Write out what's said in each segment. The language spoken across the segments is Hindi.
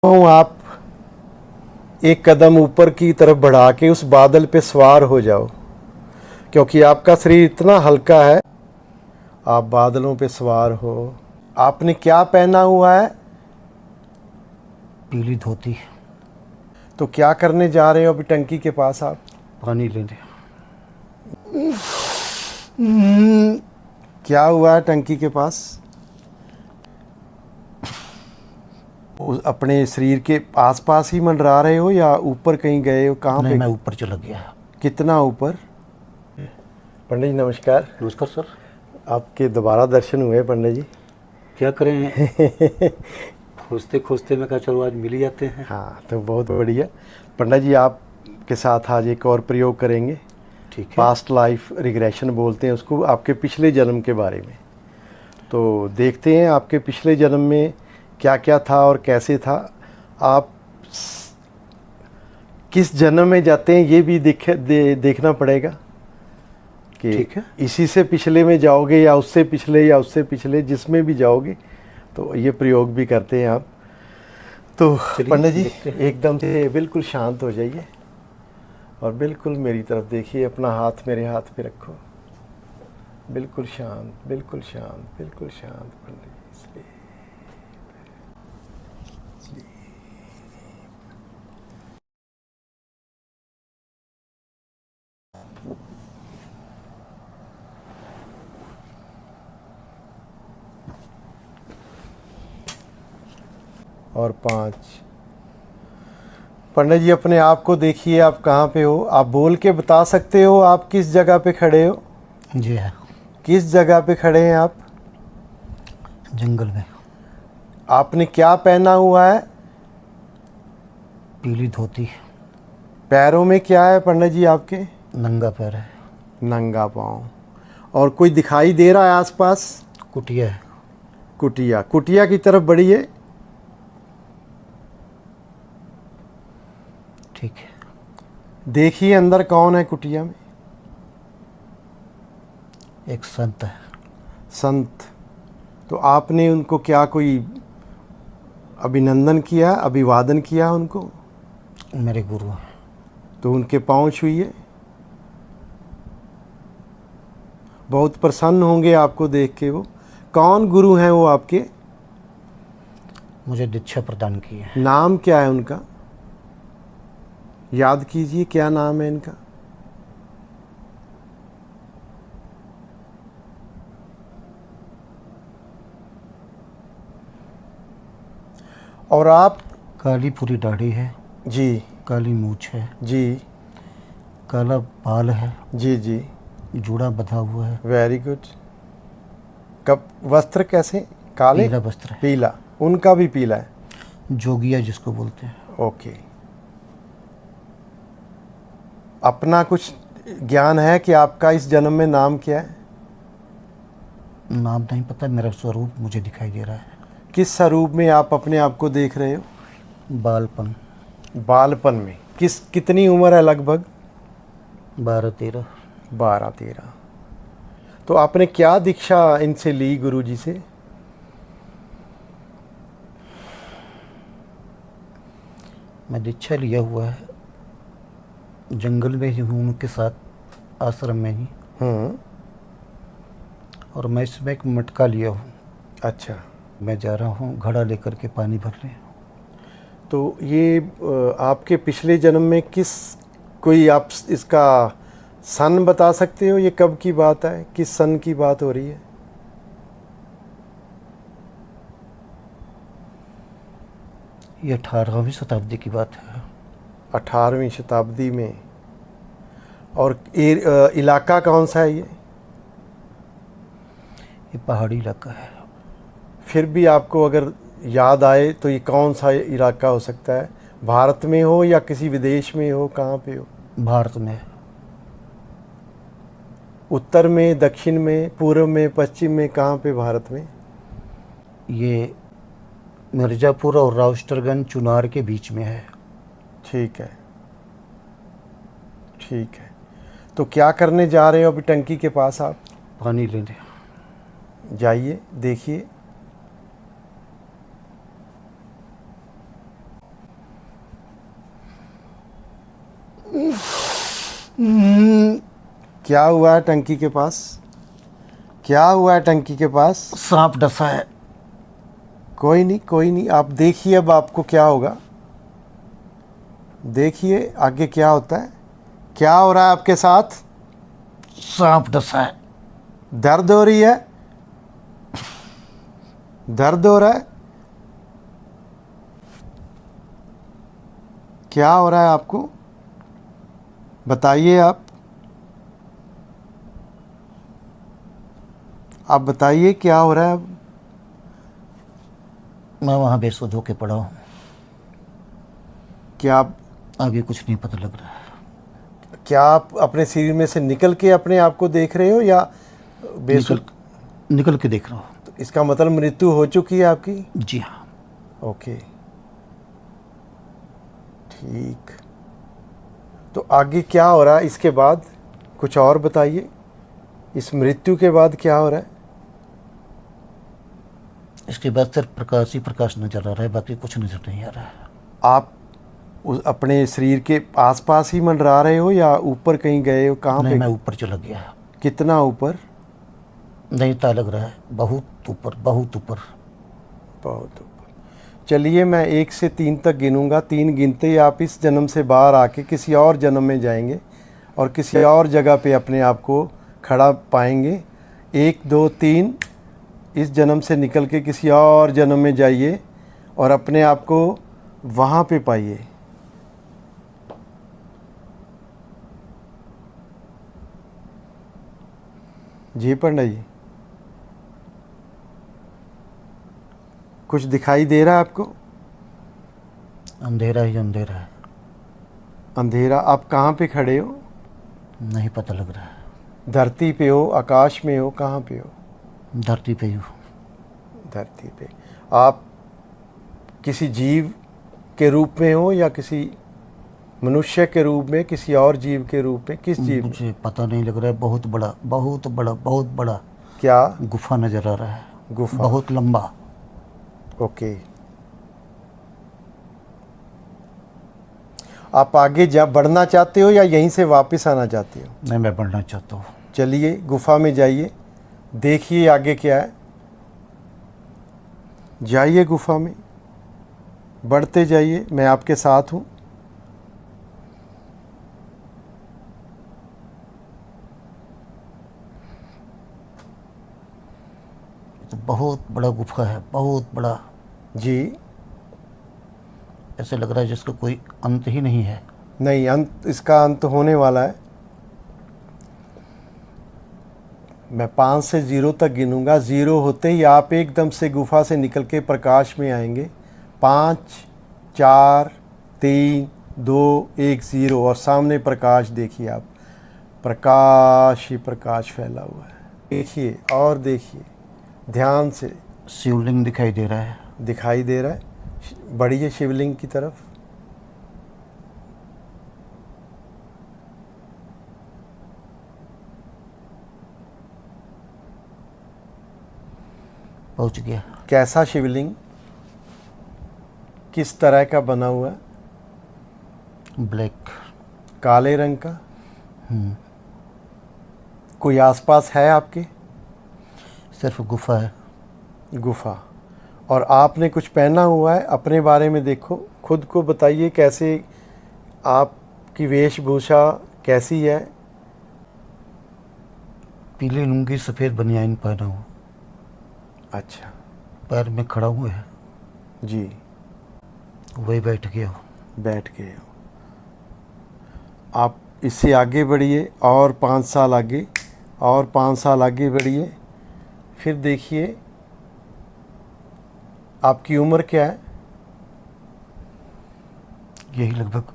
हूँ आप एक कदम ऊपर की तरफ बढ़ा के उस बादल पे सवार हो जाओ, क्योंकि आपका शरीर इतना हल्का है। आप बादलों पे सवार हो। आपने क्या पहना हुआ है? पीली धोती। तो क्या करने जा रहे हो अभी टंकी के पास आप? पानी लेने। क्या हुआ है टंकी के पास? अपने शरीर के आसपास ही मंडरा रहे हो या ऊपर कहीं गए हो? कहाँ नहीं, पे? मैं ऊपर चला गया। कितना ऊपर? पंडित जी नमस्कार। नमस्कार सर। आपके दोबारा दर्शन हुए पंडित जी। क्या करें, खोजते खोजते मैं कहा चलो आज मिल ही जाते हैं। हाँ, तो बहुत बढ़िया। पंडित जी आपके साथ आज एक और प्रयोग करेंगे। ठीक है। पास्ट लाइफ रिग्रेशन बोलते हैं उसको, आपके पिछले जन्म के बारे में। तो देखते हैं आपके पिछले जन्म में क्या क्या था और कैसे था। आप किस जन्म में जाते हैं ये भी देखना पड़ेगा कि ठीक है। इसी से पिछले में जाओगे या उससे पिछले या उससे पिछले, जिसमें भी जाओगे तो ये प्रयोग भी करते हैं आप। तो चलिए पंडित जी देखते हैं। एकदम से बिल्कुल शांत हो जाइए और बिल्कुल मेरी तरफ देखिए। अपना हाथ मेरे हाथ पे रखो। बिल्कुल शांत, बिल्कुल शांत, बिल्कुल शांत पंडित जी। इसलिए और 5। पंडित जी अपने आप को देखिए, आप कहाँ पे हो? आप बोल के बता सकते हो आप किस जगह पे खड़े हो? जी हाँ, किस जगह पे खड़े हैं आप? जंगल में। आपने क्या पहना हुआ है? पीली धोती। पैरों में क्या है पंडित जी आपके? नंगा पैर है। नंगा पाँव। और कोई दिखाई दे रहा है आसपास? कुटिया है। कुटिया, कुटिया की तरफ बढ़िए। ठीक है। देखिए अंदर कौन है कुटिया में? एक संत है। संत। तो आपने उनको क्या कोई अभिनंदन किया, अभिवादन किया उनको? मेरे गुरु हैं। तो उनके पाँव छुइए। बहुत प्रसन्न होंगे आपको देख के वो। कौन गुरु हैं वो आपके? मुझे दीक्षा प्रदान की है। नाम क्या है उनका? याद कीजिए क्या नाम है इनका। और आप? काली पूरी दाढ़ी है। जी काली मूछ है। जी काला बाल है। जी जी। जूड़ा बंधा हुआ है। Very good. कब वस्त्र कैसे? काले? पीला वस्त्र है। पीला। उनका भी पीला है। जोगिया जिसको बोलते हैं। ओके। अपना कुछ ज्ञान है कि आपका इस जन्म में नाम क्या है? नाम नहीं पता, मेरा स्वरूप मुझे दिखाई दे रहा है। किस स्वरूप में आप अपने आप को देख रहे हो? बालपन। बालपन में। कितनी उम्र है लगभग? 12-13। 12-13। तो आपने क्या दीक्षा इनसे ली गुरु जी से? मैं दीक्षा लिया हुआ है, जंगल में ही हूँ उनके साथ, आश्रम में ही। और मैं इसमें एक मटका लिया हूँ। अच्छा। मैं जा रहा हूँ घड़ा लेकर के पानी भरने। तो ये आपके पिछले जन्म में किस, कोई आप इसका सन बता सकते हो? ये कब की बात है? किस सन की बात हो रही है? ये 18वीं शताब्दी की बात है। 18वीं शताब्दी में। और इलाका कौन सा है ये? ये पहाड़ी इलाका है। फिर भी आपको अगर याद आए तो ये कौन सा इलाका हो सकता है? भारत में हो या किसी विदेश में हो? कहाँ पे हो? भारत में। उत्तर में, दक्षिण में, पूर्व में, पश्चिम में? कहाँ पे भारत में? ये मिर्ज़ापुर और राउस्टरगंज चुनार के बीच में है। ठीक है, ठीक है। तो क्या करने जा रहे हो अभी टंकी के पास आप? पानी लेने। जाइए देखिए। क्या हुआ है टंकी के पास? क्या हुआ है टंकी के पास? सांप डसा है। कोई नहीं, कोई नहीं, आप देखिए अब आपको क्या होगा। देखिए आगे क्या होता है। क्या हो रहा है आपके साथ? सांप डसा है। दर्द हो रही है? दर्द हो रहा है? क्या हो रहा है आपको? बताइए आप बताइए क्या हो रहा है अब? मैं वहाँ बेसुध होके पड़ा हूँ। क्या आप आगे कुछ नहीं पता लग रहा है। क्या आप अपने शरीर में से निकल के अपने आप को देख रहे हो या बेसुध? निकल के देख रहा हूँ। तो इसका मतलब मृत्यु हो चुकी है आपकी? जी हाँ। ओके, ठीक। तो आगे क्या हो रहा है इसके बाद? कुछ और बताइए। इस मृत्यु के बाद क्या हो रहा है? इसके बाद सिर्फ प्रकाश ही प्रकाश नजर आ रहा है, बाकी कुछ नजर नहीं आ रहा है। आप अपने शरीर के आसपास ही मंडरा रहे हो या ऊपर कहीं गए हो? कहाँ नहीं, पे? मैं ऊपर चला गया। कितना ऊपर? नहीं ता लग रहा है, बहुत ऊपर, बहुत ऊपर। बहुत ऊपर। चलिए मैं 1 से 3 तक गिनूंगा। 3 गिनते ही आप इस जन्म से बाहर आके किसी और जन्म में जाएंगे और किसी और जगह पे अपने आप को खड़ा पाएंगे। 1 2 3, इस जन्म से निकल के किसी और जन्म में जाइए और अपने आप को वहाँ पे पाइए। जी पंडा जी, कुछ दिखाई दे रहा है आपको? अंधेरा ही अंधेरा है। अंधेरा? आप कहाँ पे खड़े हो? नहीं पता लग रहा है। धरती पे हो, आकाश में हो, कहाँ पे हो? धरती पे ही हूँ। धरती पे। आप किसी जीव के रूप में हो या किसी मनुष्य के रूप में, किसी और जीव के रूप में? किस जीव में? मुझे पता नहीं लग रहा है। बहुत बड़ा, बहुत बड़ा, बहुत बड़ा क्या? गुफा नजर आ रहा है। गुफा? बहुत लंबा। ओके। आप आगे जा बढ़ना चाहते हो या यहीं से वापस आना चाहते हो? नहीं, मैं बढ़ना चाहता हूँ। चलिए गुफा में जाइए, देखिए आगे क्या है। जाइए गुफा में, बढ़ते जाइए, मैं आपके साथ हूँ। तो बहुत बड़ा गुफा है, बहुत बड़ा। जी। ऐसे लग रहा है जिसका कोई अंत ही नहीं है। नहीं, अंत, इसका अंत होने वाला है। मैं 5 से 0 तक गिनूंगा। 0 होते ही आप एकदम से गुफा से निकल के प्रकाश में आएंगे। 5 4 3 2 1 0, और सामने प्रकाश देखिए आप। प्रकाश ही प्रकाश फैला हुआ है। देखिए और देखिए ध्यान से। शिवलिंग दिखाई दे रहा है। दिखाई दे रहा है? बढ़िए शिवलिंग की तरफ। पहुंच गया। कैसा शिवलिंग? किस तरह का बना हुआ है? ब्लैक। काले रंग का? कोई आसपास है आपके? सिर्फ गुफा है। गुफा। और आपने कुछ पहना हुआ है? अपने बारे में देखो, खुद को बताइए कैसे, आपकी वेशभूषा कैसी है? पीली लुंगी, सफ़ेद बनियान पहना हूँ। अच्छा। पैर में खड़ा हुए है। जी। वही बैठ गया हूँ। बैठ गए हो। आप इससे आगे बढ़िए, और 5 साल आगे, और 5 साल आगे बढ़िए। फिर देखिए आपकी उम्र क्या है? यही लगभग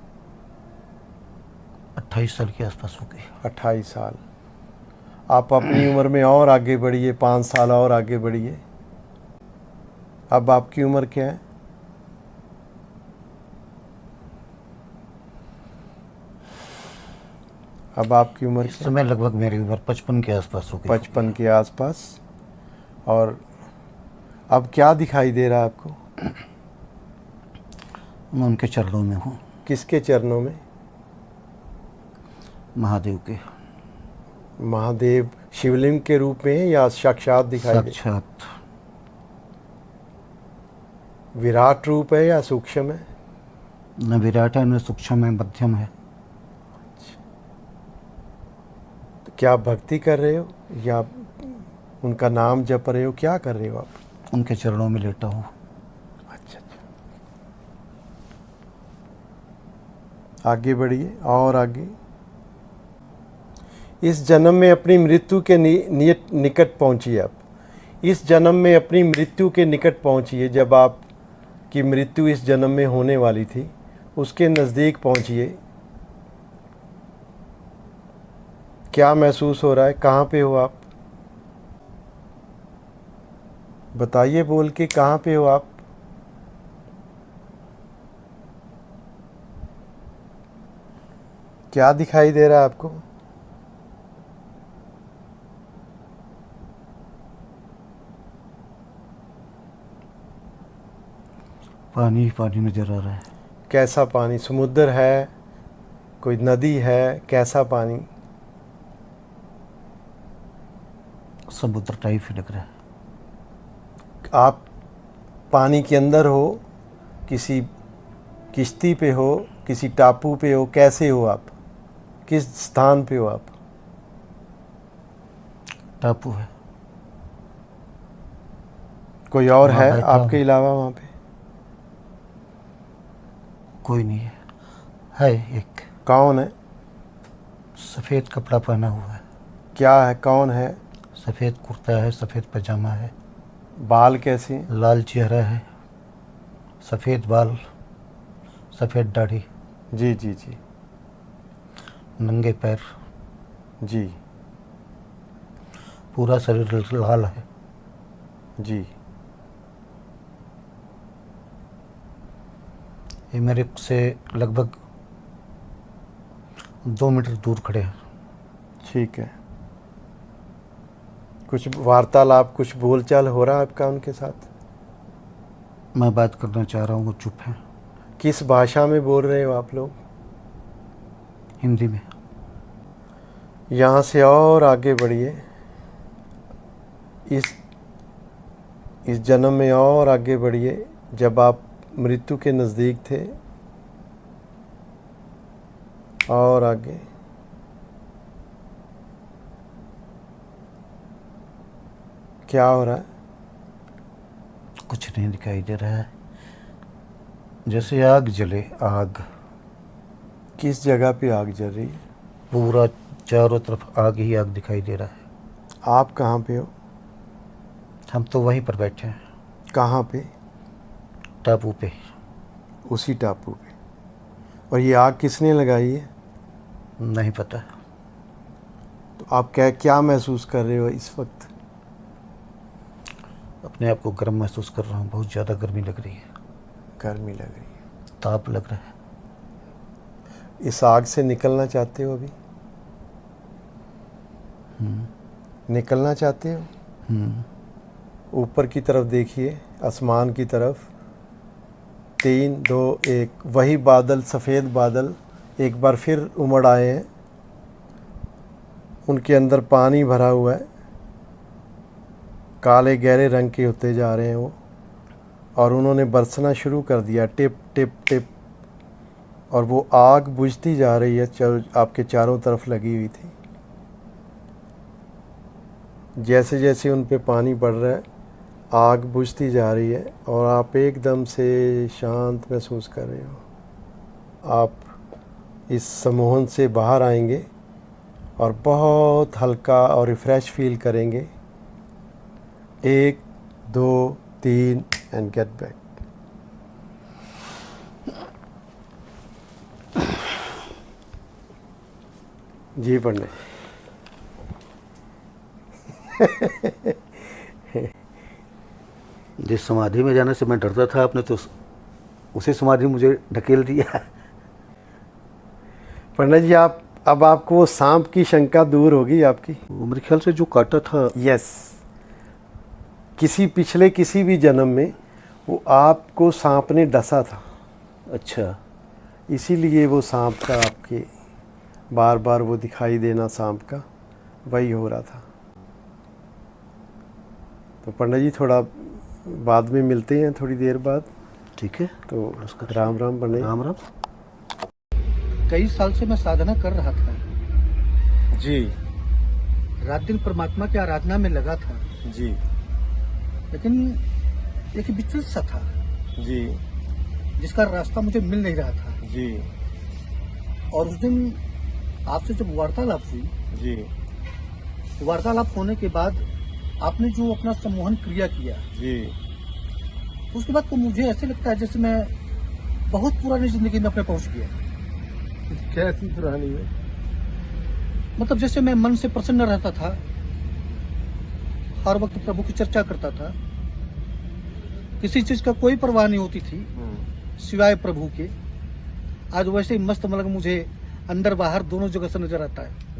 28 साल के आसपास हो गई। 28 साल। आप अपनी उम्र में और आगे बढ़िए, 5 साल और आगे बढ़िए। अब आपकी उम्र क्या है? अब आपकी उम्र इस क्या है? समय लगभग मेरी उम्र 55 के आसपास हो गई। 55 के आसपास। और अब क्या दिखाई दे रहा है आपको? मैं उनके चरणों में हूँ। किसके चरणों में? महादेव के। महादेव शिवलिंग के रूप में है या साक्षात दिखाई दे? साक्षात। विराट रूप है या सूक्ष्म है? न विराट है न सूक्ष्म है, मध्यम है। तो क्या आप भक्ति कर रहे हो या उनका नाम जप रहे हो, क्या कर रहे हो आप? उनके चरणों में लेटा हूँ। अच्छा अच्छा, आगे बढ़िए और आगे। इस जन्म में अपनी मृत्यु के निकट पहुंचिए आप। इस जन्म में अपनी मृत्यु के निकट पहुंचिए। जब आप की मृत्यु इस जन्म में होने वाली थी, उसके नज़दीक पहुंचिए। क्या महसूस हो रहा है? कहाँ पे हो आप? बताइए बोल के, कहाँ पे हो आप? क्या दिखाई दे रहा है आपको? पानी ही पानी नजर आ रहा है। कैसा पानी? समुद्र है, कोई नदी है, कैसा पानी? समुद्र टाइप ही लग रहा है। आप पानी के अंदर हो, किसी किश्ती पे हो, किसी टापू पे हो, कैसे हो आप? किस स्थान पे हो आप? टापू है। कोई और वहाँ है बैठा आपके हूँ। अलावा वहाँ पे? कोई नहीं है। है एक। कौन है? सफ़ेद कपड़ा पहना हुआ है। क्या है? कौन है? सफ़ेद कुर्ता है, सफ़ेद पजामा है, बाल कैसे हैं? लाल चेहरा है, सफ़ेद बाल, सफ़ेद दाढ़ी, जी जी जी नंगे पैर, जी पूरा शरीर लाल है। जी। ये मेरे से लगभग 2 मीटर दूर खड़े हैं। ठीक है। कुछ वार्तालाप, कुछ बोलचाल हो रहा है आपका उनके साथ? मैं बात करना चाह रहा हूँ, वो चुप हैं। किस भाषा में बोल रहे हो आप लोग? हिंदी में। यहाँ से और आगे बढ़िए। इस जन्म में और आगे बढ़िए। जब आप मृत्यु के नज़दीक थे, और आगे। क्या हो रहा है? कुछ नहीं दिखाई दे रहा है, जैसे आग जले। आग। किस जगह पे आग जल रही है? पूरा चारों तरफ आग ही आग दिखाई दे रहा है। आप कहाँ पे हो? हम तो वहीं पर बैठे हैं, कहाँ पे? टापू पे। उसी टापू पे। और ये आग किसने लगाई है? नहीं पता। तो आप क्या महसूस कर रहे हो इस वक्त? अपने आप को गर्म महसूस कर रहा हूँ। बहुत ज़्यादा गर्मी लग रही है, गर्मी लग रही है। ताप लग रहा है। इस आग से निकलना चाहते हो अभी? निकलना चाहते हो? ऊपर की तरफ देखिए, आसमान की तरफ। 3 2 1। वही बादल, सफ़ेद बादल एक बार फिर उमड़ आए हैं। उनके अंदर पानी भरा हुआ है, काले गहरे रंग के होते जा रहे हैं वो, और उन्होंने बरसना शुरू कर दिया, टिप टिप टिप। और वो आग बुझती जा रही है, आपके चारों तरफ लगी हुई थी। जैसे जैसे उन पे पानी पड़ रहा है, आग बुझती जा रही है और आप एकदम से शांत महसूस कर रहे हो। आप इस सम्मोहन से बाहर आएंगे और बहुत हल्का और रिफ़्रेश फील करेंगे। 1 2 3 एंड गेट बैक। जी पंडित। जिस समाधि में जाने से मैं डरता था, आपने तो उसी समाधि में मुझे ढकेल दिया। पंडित जी, आप अब आपको वो सांप की शंका दूर होगी आपकी। वो मेरे ख्याल से जो काटा था, यस, किसी भी जन्म में वो आपको सांप ने डसा था। अच्छा, इसीलिए वो सांप का आपके बार बार वो दिखाई देना सांप का, वही हो रहा था। तो पंडित जी थोड़ा बाद में मिलते हैं, थोड़ी देर बाद। ठीक है। तो राम राम पंडित जी। राम राम। कई साल से मैं साधना कर रहा था, जी रात दिन परमात्मा की आराधना में लगा था, जी लेकिन एक विचलित सा था जी जिसका रास्ता मुझे मिल नहीं रहा था। जी और उस दिन आपसे जब वार्तालाप हुई, जी वार्तालाप होने के बाद आपने जो अपना सम्मोहन क्रिया किया, जी उसके बाद तो मुझे ऐसे लगता है जैसे मैं बहुत पुरानी जिंदगी में अपने पहुंच गया। कैसी पुरानी है? मतलब जैसे मैं मन से प्रसन्न रहता था, हर वक्त प्रभु की चर्चा करता था, किसी चीज का कोई परवाह नहीं होती थी सिवाय प्रभु के। आज वैसे ही मस्त मलंग मुझे अंदर बाहर दोनों जगह से नजर आता है।